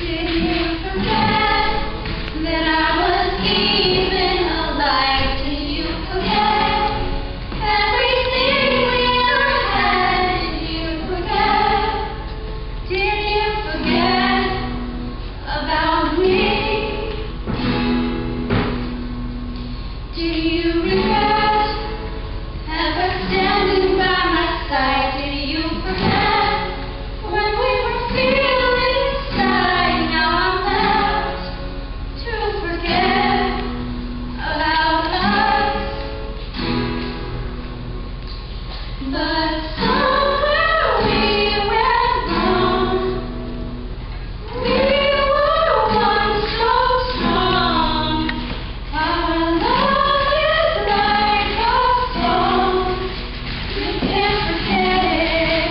Did you forget that I was even alive? Did you forget everything we ever had? Did you forget? Did you forget about me? Do you regret ever standing by my side? Did you forget when we were feeling inside? Now I'm left to forget about us. But somewhere we went wrong. We were once so strong. Our love is like a song. You can't forget it.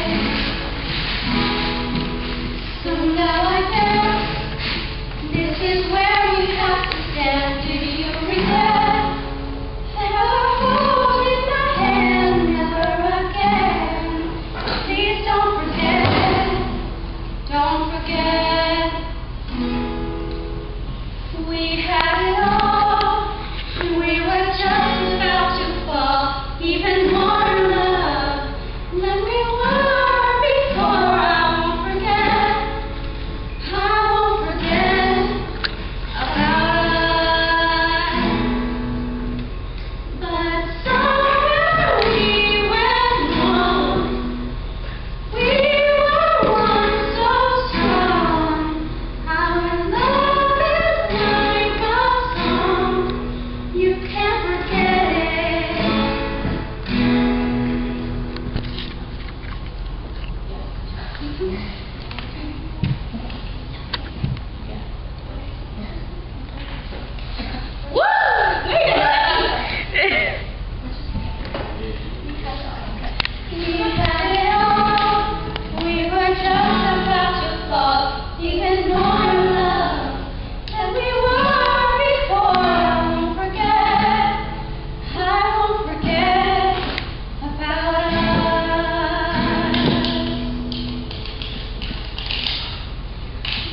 So now I guess this is where we have to stand. Do you regret ever holding my hand? Never again. Please don't forget. Don't forget. We had it all. We were just about to fall. Even more in love than we were before. I won't forget. I won't forget about us. But somewhere we went wrong. We were once so strong. Our love is like a song. You can't forget it. We had it all. We were just about to fall. Even more in love than we were before. I won't forget. I won't forget about us.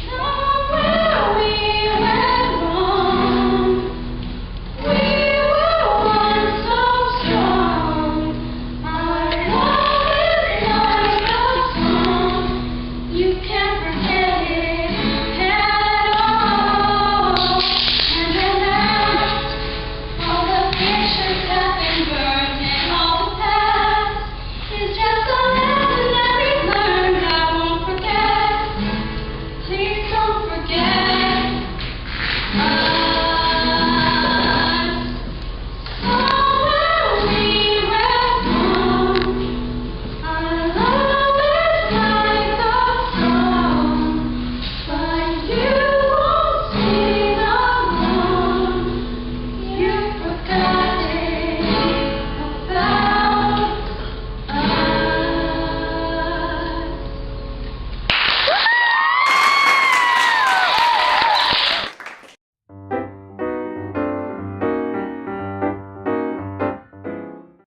Somewhere we went wrong. We were once so strong. Our love is like a song. You can't